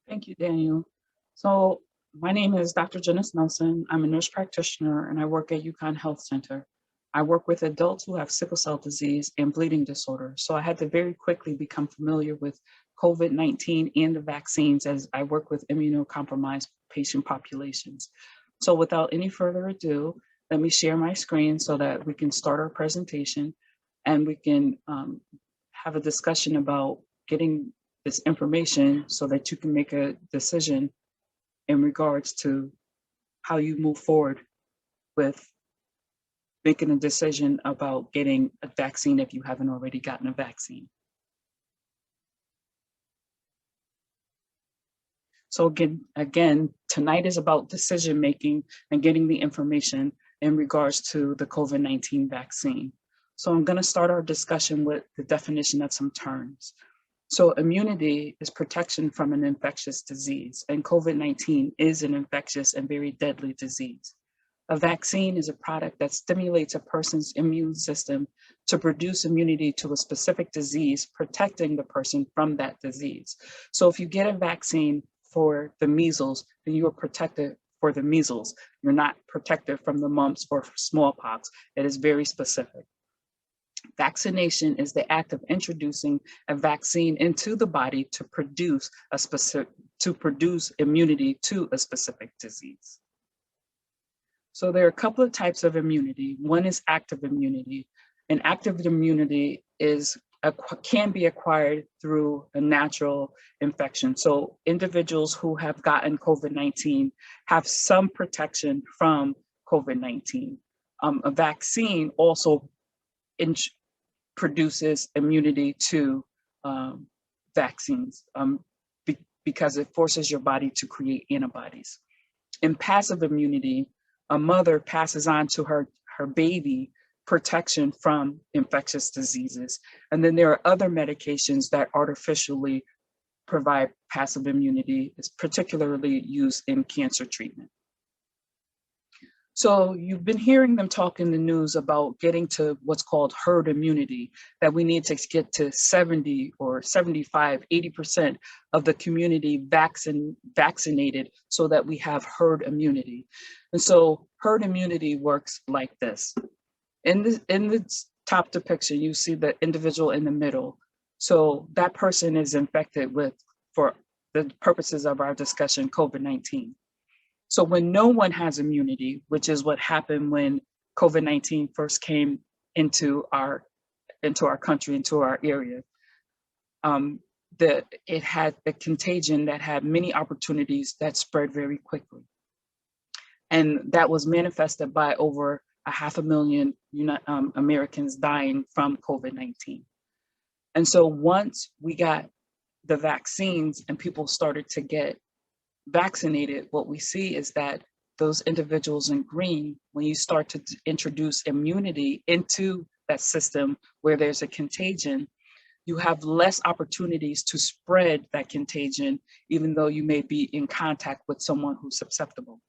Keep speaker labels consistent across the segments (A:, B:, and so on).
A: Thank you, Daniel. So my name is Dr. Genice Nelson. I'm a nurse practitioner and I work at UConn Health Center. I work with adults who have sickle cell disease and bleeding disorder. So I had to very quickly become familiar with COVID-19 and the vaccines as I work with immunocompromised patient populations. So without any further ado, let me share my screen so that we can start our presentation and we can have a discussion about getting this information so that you can make a decision in regards to how you move forward with making a decision about getting a vaccine if you haven't already gotten a vaccine. So again, tonight is about decision making and getting the information in regards to the COVID-19 vaccine. So I'm going to start our discussion with the definition of some terms. So immunity is protection from an infectious disease, and COVID-19 is an infectious and very deadly disease. A vaccine is a product that stimulates a person's immune system to produce immunity to a specific disease, protecting the person from that disease. So if you get a vaccine for the measles, then you are protected for the measles. You're not protected from the mumps or smallpox. It is very specific. Vaccination is the act of introducing a vaccine into the body to produce immunity to a specific disease. So there are a couple of types of immunity. One is active immunity, and active immunity can be acquired through a natural infection. So individuals who have gotten COVID-19 have some protection from COVID-19. A vaccine also produces immunity to vaccines because it forces your body to create antibodies. In passive immunity, a mother passes on to her baby protection from infectious diseases. And then there are other medications that artificially provide passive immunity. It's particularly used in cancer treatment. So you've been hearing them talk in the news about getting to what's called herd immunity, that we need to get to 70 or 75, 80% of the community vaccinated so that we have herd immunity. And so herd immunity works like this. In the top depiction, you see the individual in the middle. So that person is infected with, for the purposes of our discussion, COVID-19. So when no one has immunity, which is what happened when COVID-19 first came into our country, into our area, it had a contagion that had many opportunities that spread very quickly. And that was manifested by over 500,000 Americans dying from COVID-19. And so once we got the vaccines and people started to get vaccinated, what we see is that those individuals in green, when you start to introduce immunity into that system where there's a contagion, you have less opportunities to spread that contagion, even though you may be in contact with someone who's susceptible.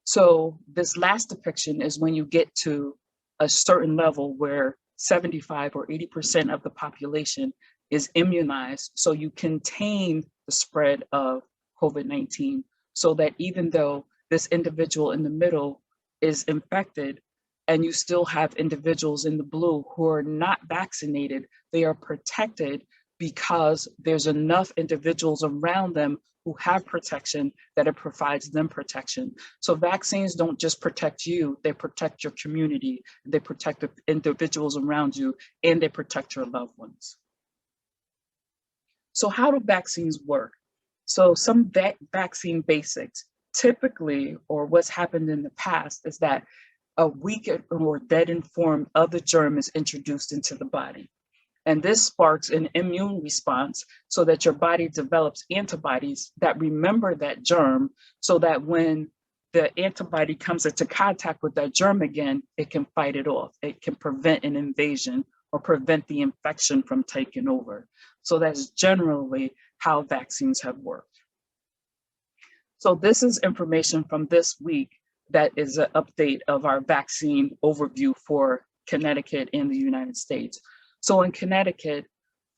A: So this last depiction is when you get to a certain level where 75 or 80% of the population is immunized, so you contain the spread of COVID-19, so that even though this individual in the middle is infected and you still have individuals in the blue who are not vaccinated, they are protected because there's enough individuals around them who have protection that it provides them protection. So vaccines don't just protect you, they protect your community, they protect the individuals around you, and they protect your loved ones. So how do vaccines work? So some vaccine basics, typically, or what's happened in the past, is that a weak or deadened form of the germ is introduced into the body. And this sparks an immune response so that your body develops antibodies that remember that germ, so that when the antibody comes into contact with that germ again, it can fight it off. It can prevent an invasion or prevent the infection from taking over. So that's generally how vaccines have worked. So this is information from this week that is an update of our vaccine overview for Connecticut and the United States. So in Connecticut,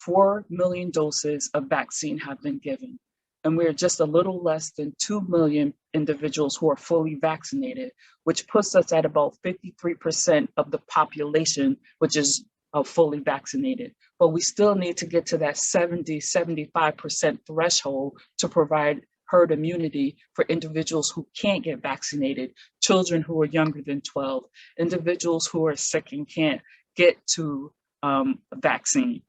A: 4 million doses of vaccine have been given. and we're just a little less than 2 million individuals who are fully vaccinated, which puts us at about 53% of the population, which is fully vaccinated. But we still need to get to that 75% threshold to provide herd immunity for individuals who can't get vaccinated, children who are younger than 12, individuals who are sick and can't get to a vaccine.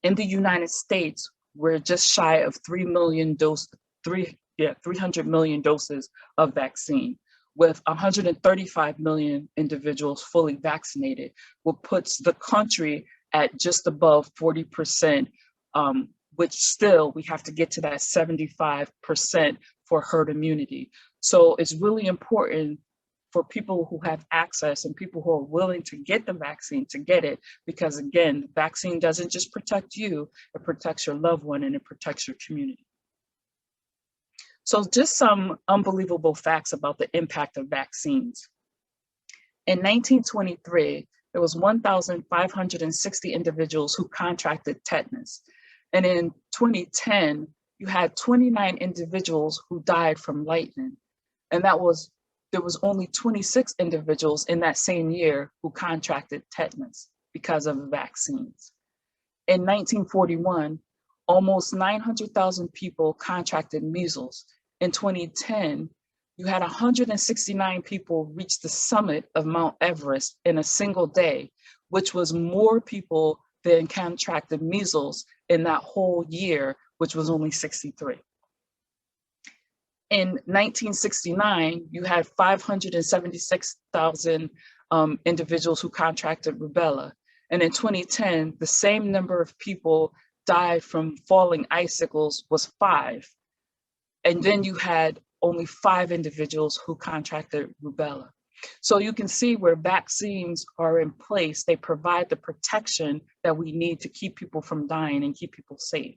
A: In the United States, we're just shy of 300 million doses of vaccine, with 135 million individuals fully vaccinated, what puts the country at just above 40%, which still we have to get to that 75% for herd immunity. So it's really important for people who have access and people who are willing to get the vaccine to get it, because again, the vaccine doesn't just protect you, it protects your loved one and it protects your community. So just some unbelievable facts about the impact of vaccines. In 1923, there was 1,560 individuals who contracted tetanus. And in 2010, you had 29 individuals who died from lightning. And there was only 26 individuals in that same year who contracted tetanus because of vaccines. In 1941, almost 900,000 people contracted measles. In 2010, you had 169 people reach the summit of Mount Everest in a single day, which was more people than contracted measles in that whole year, which was only 63. In 1969, you had 576,000 individuals who contracted rubella. And in 2010, the same number of people died from falling icicles was 5. And then you had only 5 individuals who contracted rubella. So you can see where vaccines are in place, they provide the protection that we need to keep people from dying and keep people safe.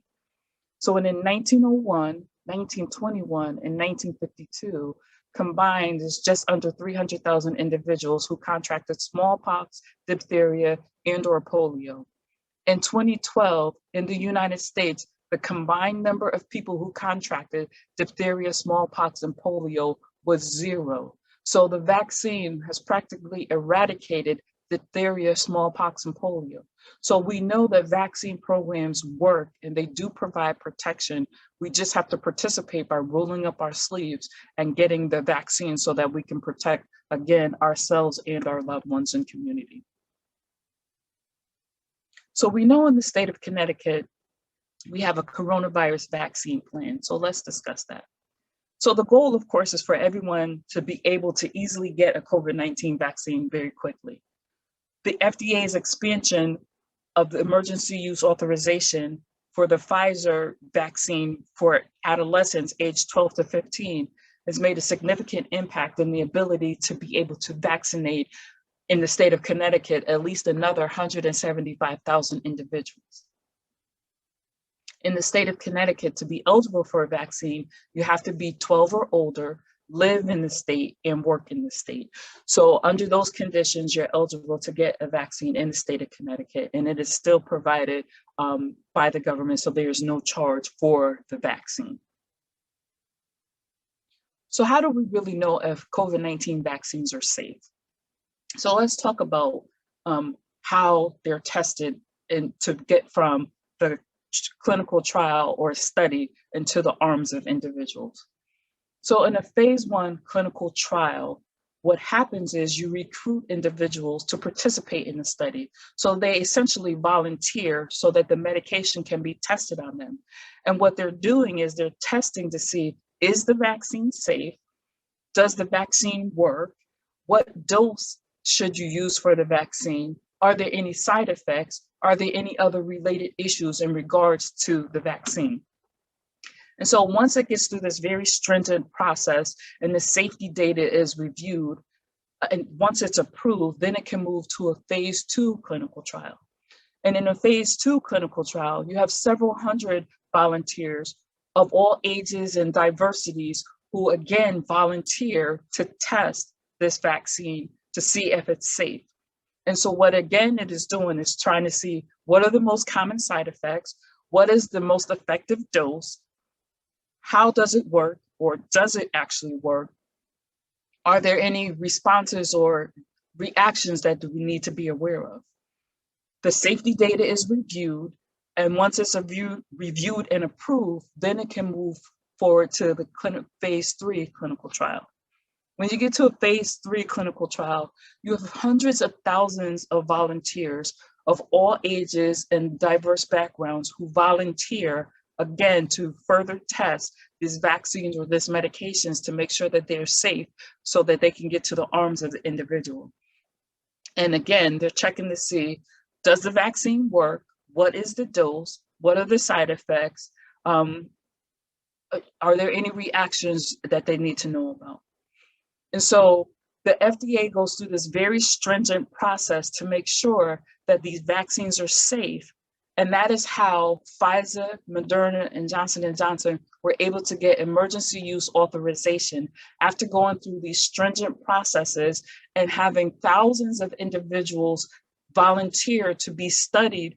A: So in 1901, 1921, and 1952, combined is just under 300,000 individuals who contracted smallpox, diphtheria, and/or polio. In 2012, in the United States, the combined number of people who contracted diphtheria, smallpox, and polio was 0. So the vaccine has practically eradicated diphtheria, smallpox, and polio. So we know that vaccine programs work and they do provide protection. We just have to participate by rolling up our sleeves and getting the vaccine so that we can protect, again, ourselves and our loved ones and community. So we know in the state of Connecticut, we have a coronavirus vaccine plan. So let's discuss that. So the goal, of course, is for everyone to be able to easily get a COVID-19 vaccine very quickly. The FDA's expansion of the emergency use authorization for the Pfizer vaccine for adolescents aged 12 to 15 has made a significant impact in the ability to be able to vaccinate in the state of Connecticut at least another 175,000 individuals. In the state of Connecticut, to be eligible for a vaccine, you have to be 12 or older, live in the state, and work in the state. So under those conditions, you're eligible to get a vaccine in the state of Connecticut, and it is still provided by the government, so there's no charge for the vaccine. So how do we really know if COVID-19 vaccines are safe? So let's talk about how they're tested and to get from the clinical trial or study into the arms of individuals. So in a phase 1 clinical trial, what happens is you recruit individuals to participate in the study. So they essentially volunteer so that the medication can be tested on them. And what they're doing is they're testing to see, is the vaccine safe? Does the vaccine work? What dose should you use for the vaccine? Are there any side effects? Are there any other related issues in regards to the vaccine? And so once it gets through this very stringent process and the safety data is reviewed, and once it's approved, then it can move to a phase 2 clinical trial. And in a phase 2 clinical trial, you have several hundred volunteers of all ages and diversities who again volunteer to test this vaccine to see if it's safe. And so what again it is doing is trying to see what are the most common side effects, what is the most effective dose, How does it work, or does it actually work? Are there any responses or reactions that we need to be aware of? The safety data is reviewed, and once it's reviewed and approved, then it can move forward to the phase 3 clinical trial. When you get to a phase 3 clinical trial, you have hundreds of thousands of volunteers of all ages and diverse backgrounds who volunteer, again, to further test these vaccines or these medications to make sure that they're safe so that they can get to the arms of the individual. And again, they're checking to see, does the vaccine work? What is the dose? What are the side effects? Are there any reactions that they need to know about? And so the FDA goes through this very stringent process to make sure that these vaccines are safe. And that is how Pfizer, Moderna, and Johnson & Johnson were able to get emergency use authorization after going through these stringent processes and having thousands of individuals volunteer to be studied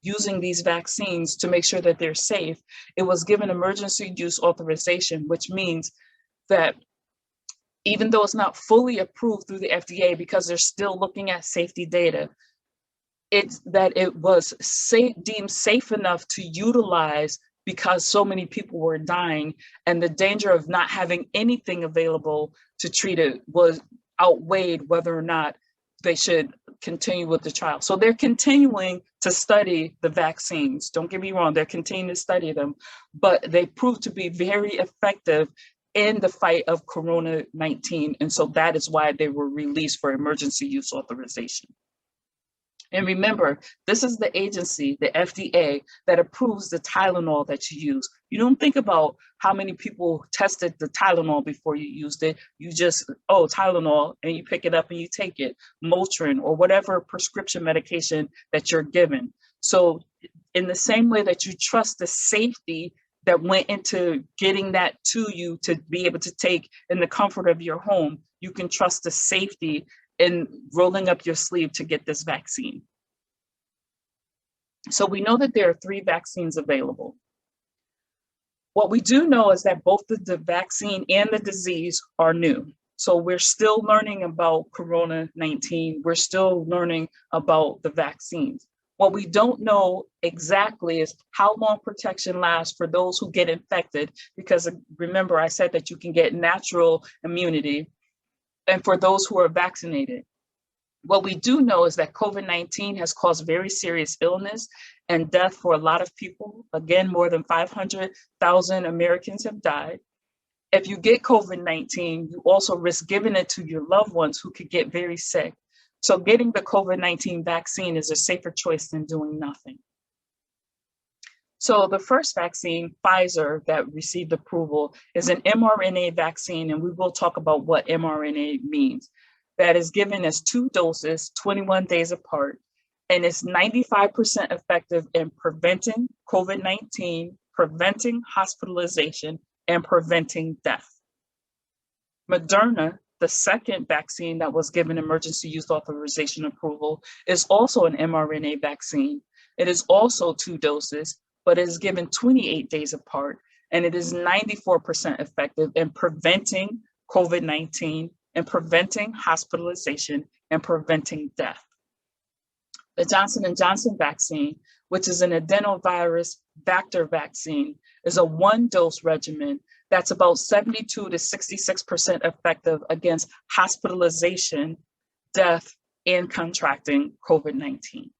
A: using these vaccines to make sure that they're safe. It was given emergency use authorization, which means that even though it's not fully approved through the FDA because they're still looking at safety data, it's that it was deemed safe enough to utilize because so many people were dying, and the danger of not having anything available to treat it was outweighed whether or not they should continue with the trial. So they're continuing to study the vaccines. Don't get me wrong, they're continuing to study them, but they proved to be very effective in the fight of Corona-19. And so that is why they were released for emergency use authorization. And remember, this is the agency, the FDA, that approves the Tylenol that you use. You don't think about how many people tested the Tylenol before you used it. You just, oh, Tylenol, and you pick it up and you take it, Motrin, or whatever prescription medication that you're given. So in the same way that you trust the safety that went into getting that to you to be able to take in the comfort of your home, you can trust the safety in rolling up your sleeve to get this vaccine. So we know that there are 3 vaccines available. What we do know is that both the vaccine and the disease are new. So we're still learning about Corona-19. We're still learning about the vaccines. What we don't know exactly is how long protection lasts for those who get infected, because remember, I said that you can get natural immunity, and for those who are vaccinated. What we do know is that COVID-19 has caused very serious illness and death for a lot of people. Again, more than 500,000 Americans have died. If you get COVID-19, you also risk giving it to your loved ones who could get very sick. So getting the COVID-19 vaccine is a safer choice than doing nothing. So the first vaccine, Pfizer, that received approval is an mRNA vaccine, and we will talk about what mRNA means. That is given as 2 doses, 21 days apart, and it's 95% effective in preventing COVID-19, preventing hospitalization, and preventing death. Moderna, the second vaccine that was given emergency use authorization approval, is also an mRNA vaccine. It is also 2 doses, but it is given 28 days apart, and it is 94% effective in preventing COVID-19 and preventing hospitalization and preventing death. The Johnson & Johnson vaccine, which is an adenovirus vector vaccine, is a 1-dose regimen that's about 72 to 66% effective against hospitalization, death, and contracting COVID-19.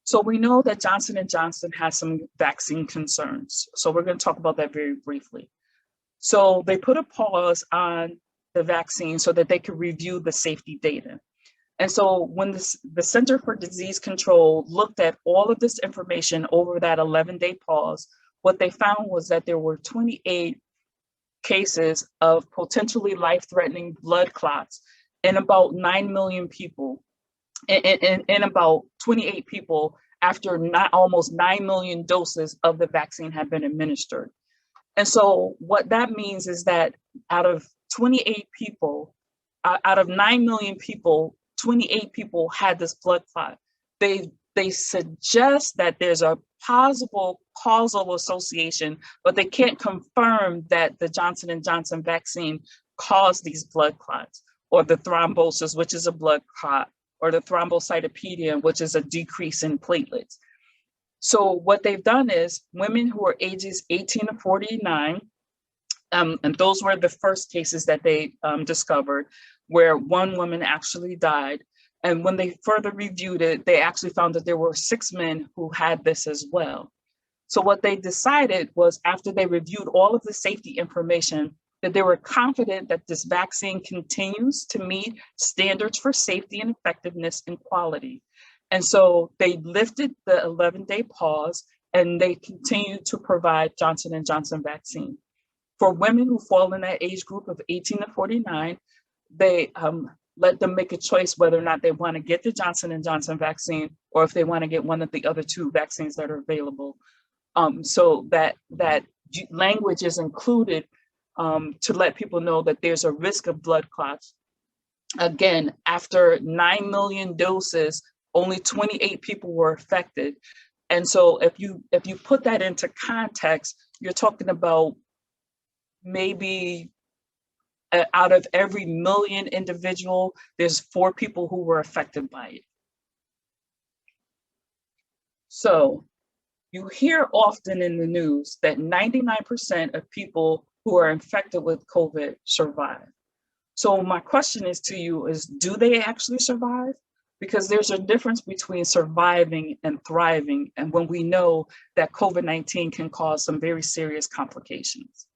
A: So we know that Johnson & Johnson has some vaccine concerns. So we're going to talk about that very briefly. So they put a pause on the vaccine so that they could review the safety data. And so when the Center for Disease Control looked at all of this information over that 11-day pause, what they found was that there were 28 cases of potentially life-threatening blood clots in about 9 million people, and about 28 people after almost 9 million doses of the vaccine had been administered. And so what that means is that out of 28 people, out of 9 million people, 28 people had this blood clot. They they suggest that there's a possible causal association, but they can't confirm that the Johnson & Johnson vaccine caused these blood clots, or the thrombosis, which is a blood clot, or the thrombocytopenia, which is a decrease in platelets. So what they've done is women who are ages 18 to 49, and those were the first cases that they discovered, where one woman actually died. And when they further reviewed it, they actually found that there were 6 men who had this as well. So what they decided was, after they reviewed all of the safety information, that they were confident that this vaccine continues to meet standards for safety and effectiveness and quality. And so they lifted the 11-day pause, and they continue to provide Johnson & Johnson vaccine. For women who fall in that age group of 18 to 49, they let them make a choice whether or not they want to get the Johnson & Johnson vaccine, or if they want to get one of the other 2 vaccines that are available. So that language is included to let people know that there's a risk of blood clots. Again, after 9 million doses, only 28 people were affected. And so if you put that into context, you're talking about maybe out of every million individual, there's 4 people who were affected by it. So you hear often in the news that 99% of people who are infected with COVID survive. So my question is to you is, do they actually survive? Because there's a difference between surviving and thriving. And when we know that COVID-19 can cause some very serious complications.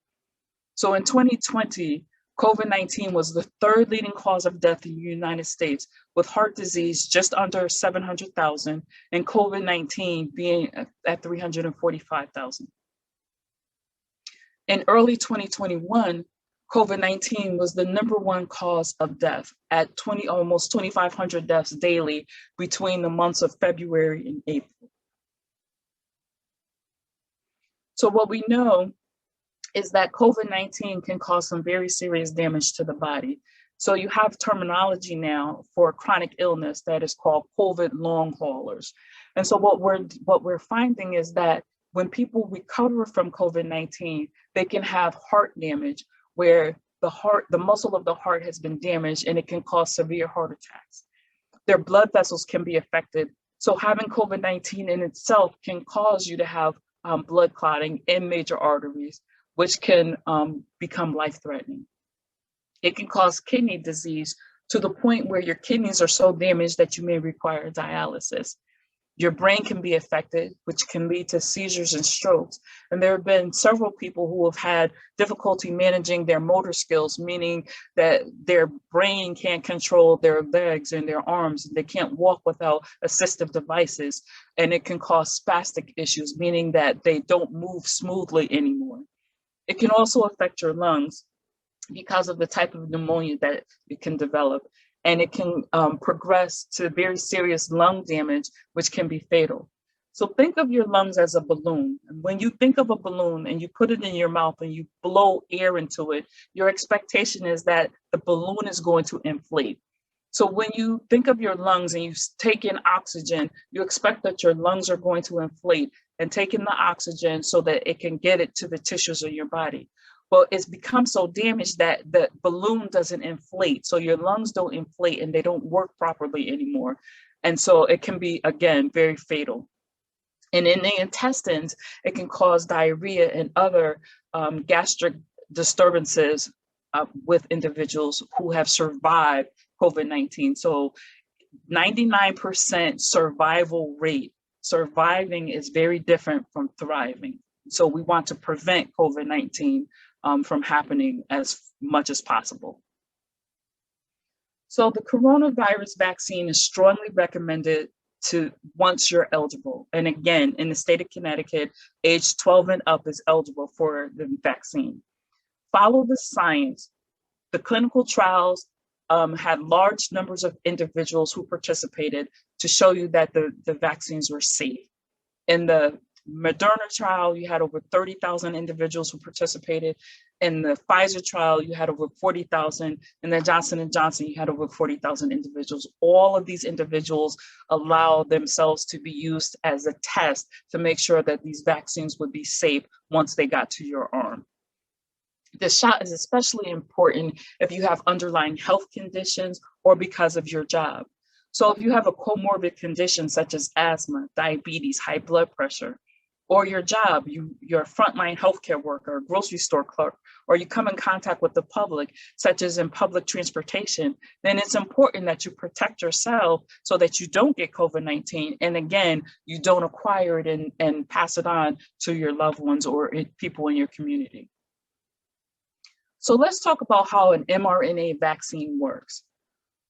A: So in 2020, COVID-19 was the 3rd leading cause of death in the United States, with heart disease just under 700,000 and COVID-19 being at 345,000. In early 2021, COVID-19 was the #1 cause of death at almost 2,500 deaths daily between the months of February and April. So what we know is that COVID-19 can cause some very serious damage to the body. So you have terminology now for chronic illness that is called COVID long haulers. And so what we're finding is that when people recover from COVID-19, they can have heart damage, where the muscle of the heart has been damaged, and it can cause severe heart attacks. Their blood vessels can be affected. So having COVID-19 in itself can cause you to have blood clotting in major arteries, which can become life-threatening. It can cause kidney disease to the point where your kidneys are so damaged that you may require dialysis. Your brain can be affected, which can lead to seizures and strokes. And there have been several people who have had difficulty managing their motor skills, meaning that their brain can't control their legs and their arms. They can't walk without assistive devices. And it can cause spastic issues, meaning that they don't move smoothly anymore. It can also affect your lungs because of the type of pneumonia that it can develop. And it can progress to very serious lung damage, which can be fatal. So think of your lungs as a balloon. And when you think of a balloon and you put it in your mouth and you blow air into it, your expectation is that the balloon is going to inflate. So when you think of your lungs and you take in oxygen, you expect that your lungs are going to inflate and take in the oxygen so that it can get it to the tissues of your body. Well, it's become so damaged that the balloon doesn't inflate. So your lungs don't inflate and they don't work properly anymore. And so it can be, again, very fatal. And in the intestines, it can cause diarrhea and other gastric disturbances with individuals who have survived COVID-19. So 99% survival rate. Surviving is very different from thriving. So we want to prevent COVID-19 from happening as much as possible. So the coronavirus vaccine is strongly recommended to once you're eligible. And again, in the state of Connecticut, age 12 and up is eligible for the vaccine. Follow the science. The clinical trials had large numbers of individuals who participated to show you that the vaccines were safe. In the Moderna trial, you had over 30,000 individuals who participated. In the Pfizer trial, you had over 40,000. In the Johnson & Johnson, you had over 40,000 individuals. All of these individuals allow themselves to be used as a test to make sure that these vaccines would be safe once they got to your arm. This shot is especially important if you have underlying health conditions or because of your job. So if you have a comorbid condition such as asthma, diabetes, high blood pressure, or your job, you're a frontline healthcare worker, grocery store clerk, or you come in contact with the public, such as in public transportation, then it's important that you protect yourself so that you don't get COVID-19. And again, you don't acquire it and pass it on to your loved ones or people in your community. So let's talk about how an mRNA vaccine works.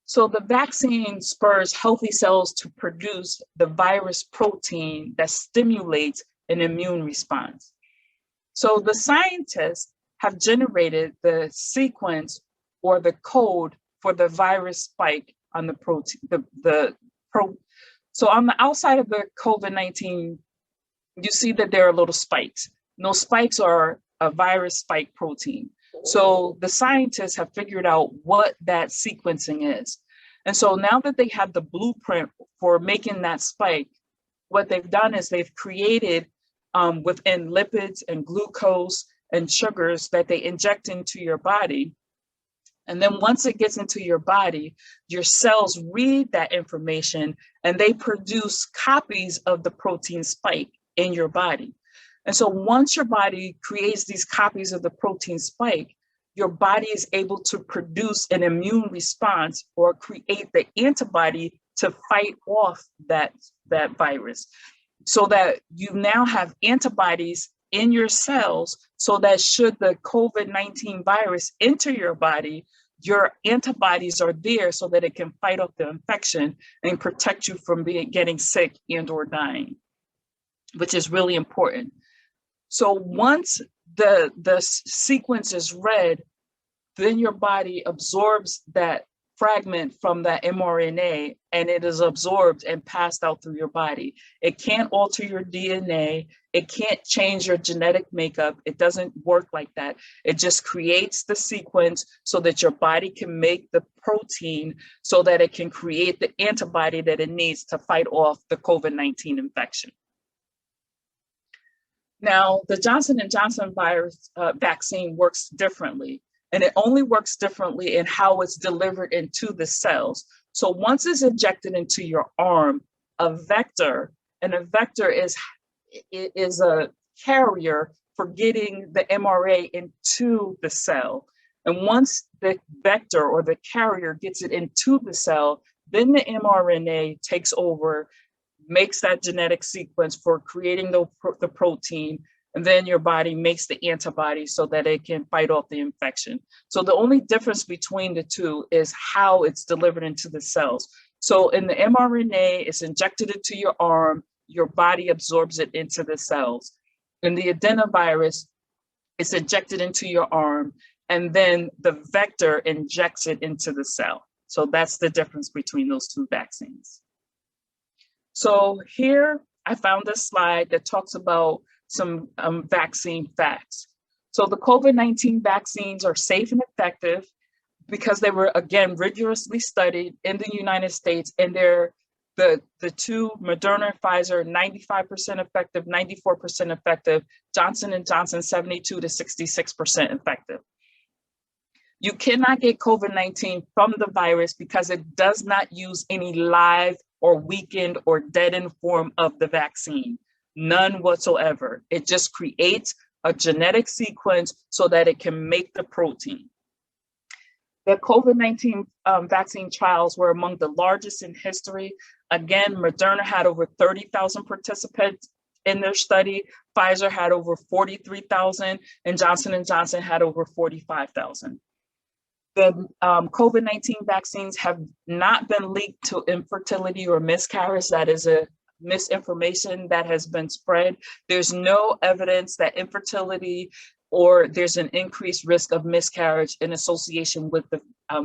A: So the vaccine spurs healthy cells to produce the virus protein that stimulates an immune response. So the scientists have generated the sequence or the code for the virus spike on the protein. So on the outside of the COVID-19, you see that there are little spikes. And those spikes are a virus spike protein. So the scientists have figured out what that sequencing is. And so now that they have the blueprint for making that spike, what they've done is they've created within lipids and glucose and sugars that they inject into your body. And then once it gets into your body, your cells read that information and they produce copies of the protein spike in your body. And so once your body creates these copies of the protein spike, your body is able to produce an immune response or create the antibody to fight off that virus, so that you now have antibodies in your cells, so that should the COVID-19 virus enter your body, your antibodies are there so that it can fight off the infection and protect you from getting sick and or dying, which is really important. So once the sequence is read, then your body absorbs that fragment from that mRNA and it is absorbed and passed out through your body. It can't alter your DNA. It can't change your genetic makeup. It doesn't work like that. It just creates the sequence so that your body can make the protein so that it can create the antibody that it needs to fight off the COVID-19 infection. Now, the Johnson & Johnson virus vaccine works differently, and it only works differently in how it's delivered into the cells. So once it's injected into your arm, a vector, and a vector is a carrier for getting the mRNA into the cell. And once the vector or the carrier gets it into the cell, then the mRNA takes over, makes that genetic sequence for creating the protein, and then your body makes the antibody so that it can fight off the infection. So the only difference between the two is how it's delivered into the cells. So in the mRNA, it's injected into your arm, your body absorbs it into the cells. In the adenovirus, it's injected into your arm, and then the vector injects it into the cell. So that's the difference between those two vaccines. So here I found this slide that talks about some vaccine facts. So the COVID-19 vaccines are safe and effective because they were, again, rigorously studied in the United States, and they're the two, Moderna and Pfizer, 95% effective, 94% effective, Johnson & Johnson, 72 to 66% effective. You cannot get COVID-19 from the virus because it does not use any live or weakened or deadened form of the vaccine, none whatsoever. It just creates a genetic sequence so that it can make the protein. The COVID-19 vaccine trials were among the largest in history. Again, Moderna had over 30,000 participants in their study. Pfizer had over 43,000, and Johnson & Johnson had over 45,000. The COVID-19 vaccines have not been linked to infertility or miscarriage. That is a misinformation that has been spread. There's no evidence that infertility or there's an increased risk of miscarriage in association with the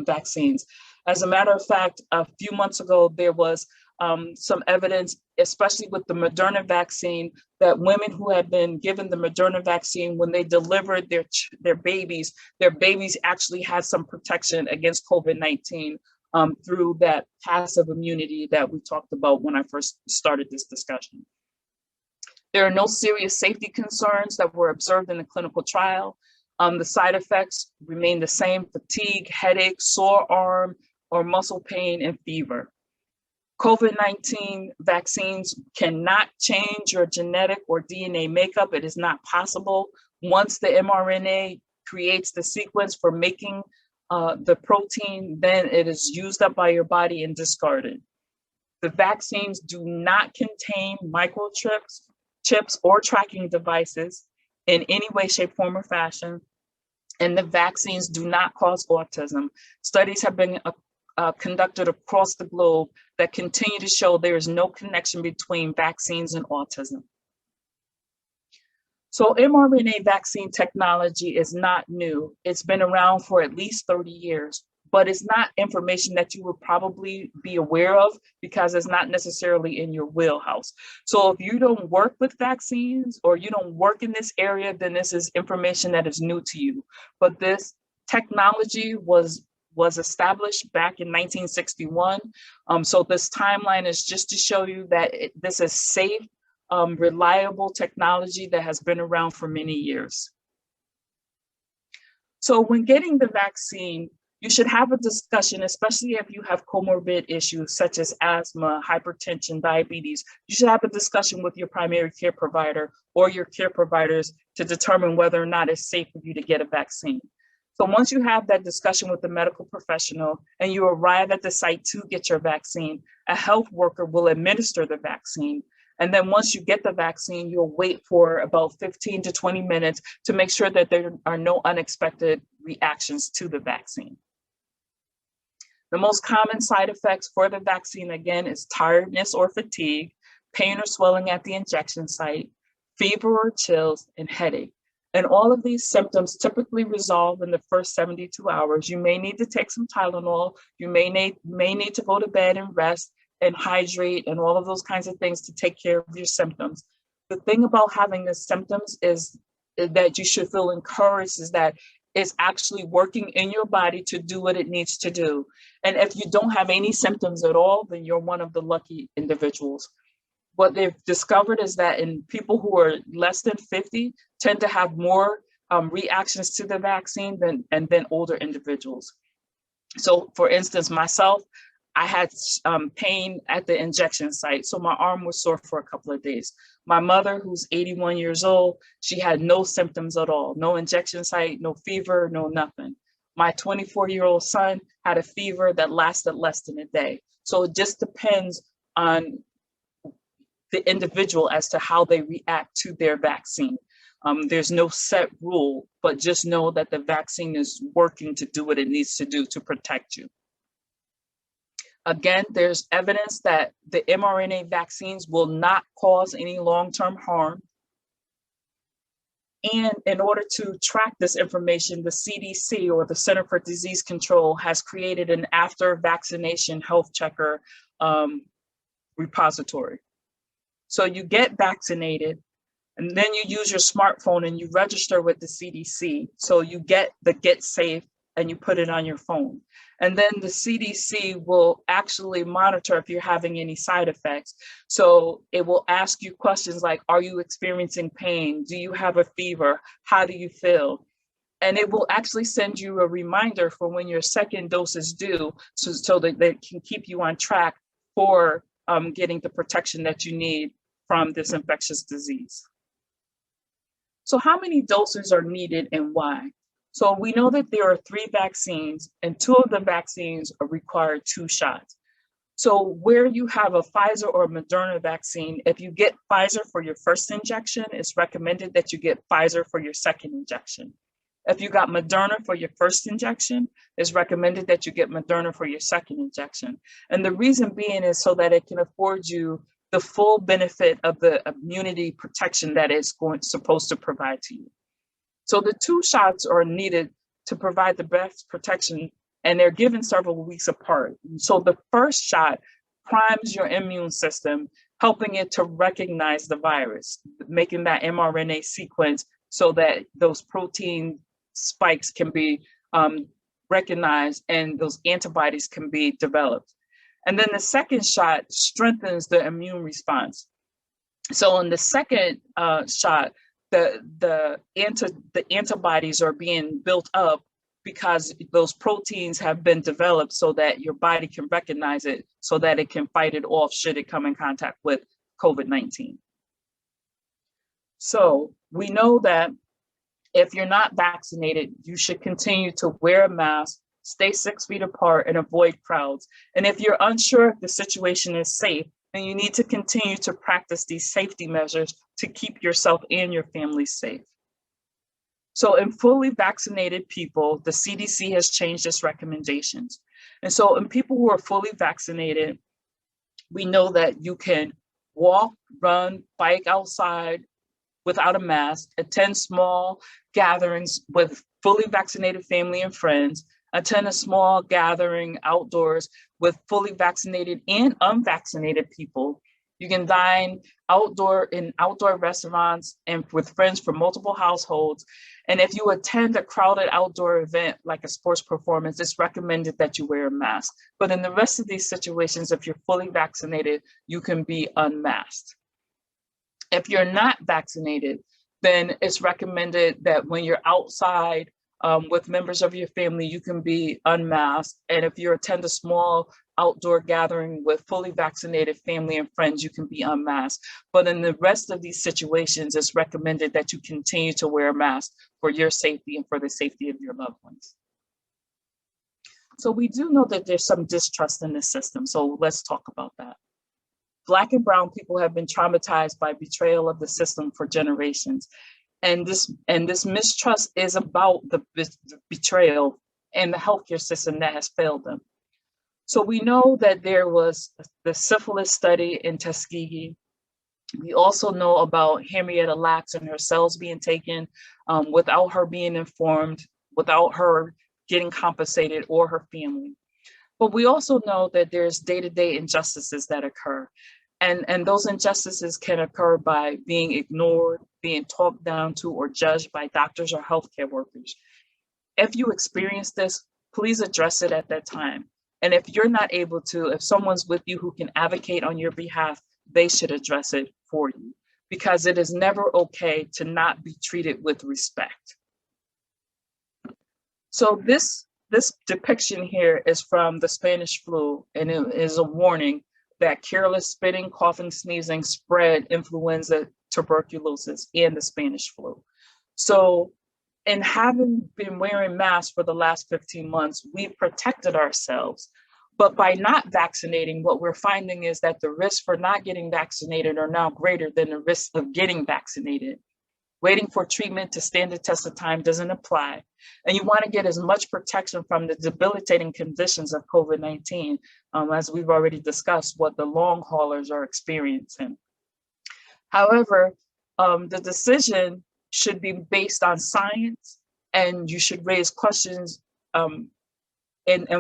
A: vaccines. As a matter of fact, a few months ago, there was some evidence especially with the Moderna vaccine, that women who had been given the Moderna vaccine, when they delivered their babies actually had some protection against COVID-19 through that passive immunity that we talked about when I first started this discussion. There are no serious safety concerns that were observed in the clinical trial. The side effects remain the same: fatigue, headache, sore arm or muscle pain, and fever. COVID-19 vaccines cannot change your genetic or DNA makeup. It is not possible. Once the mRNA creates the sequence for making the protein, then it is used up by your body and discarded. The vaccines do not contain microchips, chips, or tracking devices in any way, shape, form, or fashion. And the vaccines do not cause autism. Studies have been conducted across the globe that continue to show there is no connection between vaccines and autism. So mRNA vaccine technology is not new. It's been around for at least 30 years, but it's not information that you would probably be aware of because it's not necessarily in your wheelhouse. So if you don't work with vaccines or you don't work in this area, then this is information that is new to you. But this technology was established back in 1961. So this timeline is just to show you that this is safe, reliable technology that has been around for many years. So when getting the vaccine, you should have a discussion, especially if you have comorbid issues such as asthma, hypertension, diabetes. You should have a discussion with your primary care provider or your care providers to determine whether or not it's safe for you to get a vaccine. So once you have that discussion with the medical professional and you arrive at the site to get your vaccine, a health worker will administer the vaccine. And then once you get the vaccine, you'll wait for about 15 to 20 minutes to make sure that there are no unexpected reactions to the vaccine. The most common side effects for the vaccine, again, is tiredness or fatigue, pain or swelling at the injection site, fever or chills, and headache. And all of these symptoms typically resolve in the first 72 hours. You may need to take some Tylenol. You may need to go to bed and rest and hydrate and all of those kinds of things to take care of your symptoms. The thing about having the symptoms is that you should feel encouraged is that it's actually working in your body to do what it needs to do. And if you don't have any symptoms at all, then you're one of the lucky individuals. What they've discovered is that in people who are less than 50 tend to have more reactions to the vaccine than older individuals. So for instance, myself, I had pain at the injection site. So my arm was sore for a couple of days. My mother, who's 81 years old, she had no symptoms at all. No injection site, no fever, no nothing. My 24-year-old son had a fever that lasted less than a day. So it just depends on the individual as to how they react to their vaccine. There's no set rule, but just know that the vaccine is working to do what it needs to do to protect you. Again, there's evidence that the mRNA vaccines will not cause any long-term harm. And in order to track this information, the CDC, or the Center for Disease Control, has created an after-vaccination health checker repository. So you get vaccinated, and then you use your smartphone and you register with the CDC. So you get the Get Safe and you put it on your phone. And then the CDC will actually monitor if you're having any side effects. So it will ask you questions like, are you experiencing pain? Do you have a fever? How do you feel? And it will actually send you a reminder for when your second dose is due, so that they can keep you on track for getting the protection that you need from this infectious disease. So how many doses are needed and why? So we know that there are 3 vaccines, and 2 of the vaccines require 2 shots. So where you have a Pfizer or a Moderna vaccine, if you get Pfizer for your first injection, it's recommended that you get Pfizer for your second injection. If you got Moderna for your first injection, it's recommended that you get Moderna for your second injection. And the reason being is so that it can afford you the full benefit of the immunity protection that it's supposed to provide to you. So the 2 shots are needed to provide the best protection, and they're given several weeks apart. So the first shot primes your immune system helping it to recognize the virus, making that mRNA sequence so that those protein spikes can be recognized and those antibodies can be developed. And then the second shot strengthens the immune response. So in the second shot, the antibodies are being built up because those proteins have been developed so that your body can recognize it, so that it can fight it off should it come in contact with COVID-19. So we know that if you're not vaccinated, you should continue to wear a mask, stay 6 feet apart, and avoid crowds. And if you're unsure if the situation is safe, then you need to continue to practice these safety measures to keep yourself and your family safe. So in fully vaccinated people, the CDC has changed its recommendations. And so in people who are fully vaccinated, we know that you can walk, run, bike outside without a mask, attend small gatherings with fully vaccinated family and friends, attend a small gathering outdoors with fully vaccinated and unvaccinated people. You can dine in outdoor restaurants and with friends from multiple households. And if you attend a crowded outdoor event like a sports performance, it's recommended that you wear a mask. But in the rest of these situations, if you're fully vaccinated, you can be unmasked. If you're not vaccinated, then it's recommended that when you're outside with members of your family, you can be unmasked. And if you attend a small outdoor gathering with fully vaccinated family and friends, you can be unmasked. But in the rest of these situations, it's recommended that you continue to wear a mask for your safety and for the safety of your loved ones. So we do know that there's some distrust in the system. So let's talk about that. Black and brown people have been traumatized by betrayal of the system for generations. And this mistrust is about the betrayal and the healthcare system that has failed them. So we know that there was the syphilis study in Tuskegee. We also know about Henrietta Lacks and her cells being taken without her being informed, without her getting compensated or her family. But we also know that there's day-to-day injustices that occur. And those injustices can occur by being ignored, being talked down to, or judged by doctors or healthcare workers. If you experience this, please address it at that time. And if you're not able to, if someone's with you who can advocate on your behalf, they should address it for you, because it is never okay to not be treated with respect. So this depiction here is from the Spanish flu, and it is a warning that careless spitting, coughing, sneezing spread influenza, tuberculosis, and the Spanish flu. So, and having been wearing masks for the last 15 months, we've protected ourselves. But by not vaccinating, what we're finding is that the risks for not getting vaccinated are now greater than the risk of getting vaccinated. Waiting for treatment to stand the test of time doesn't apply. And you want to get as much protection from the debilitating conditions of COVID-19, as we've already discussed, what the long haulers are experiencing. However, the decision should be based on science, and you should raise questions. And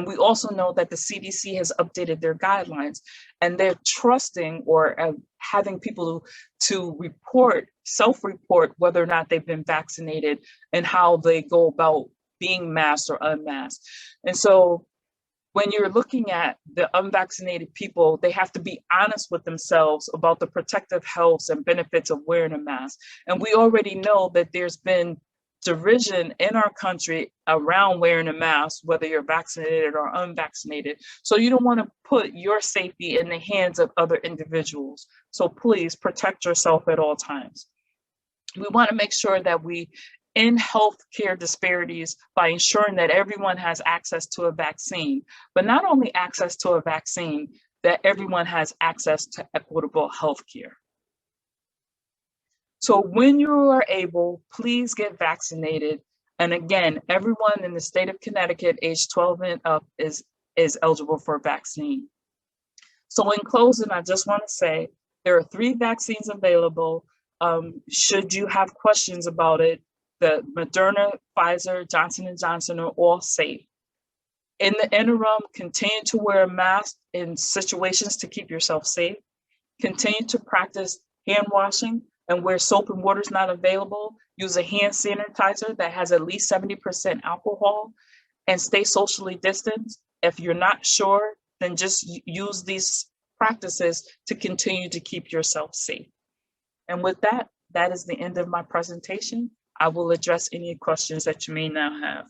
A: we also know that the CDC has updated their guidelines, and they're trusting or having people to report, self-report whether or not they've been vaccinated and how they go about being masked or unmasked. And so when you're looking at the unvaccinated people, they have to be honest with themselves about the protective health and benefits of wearing a mask. And we already know that there's been derision in our country around wearing a mask, whether you're vaccinated or unvaccinated. So you don't want to put your safety in the hands of other individuals. So please protect yourself at all times. We want to make sure that we end healthcare disparities by ensuring that everyone has access to a vaccine, but not only access to a vaccine, that everyone has access to equitable healthcare. So when you are able, please get vaccinated. And again, everyone in the state of Connecticut, age 12 and up, is eligible for a vaccine. So in closing, I just want to say there are 3 vaccines available. Should you have questions about it, the Moderna, Pfizer, Johnson & Johnson are all safe. In the interim, continue to wear a mask in situations to keep yourself safe. Continue to practice hand washing, and where soap and water is not available, use a hand sanitizer that has at least 70% alcohol, and stay socially distanced. If you're not sure, then just use these practices to continue to keep yourself safe. And with that, that is the end of my presentation. I will address any questions that you may now have.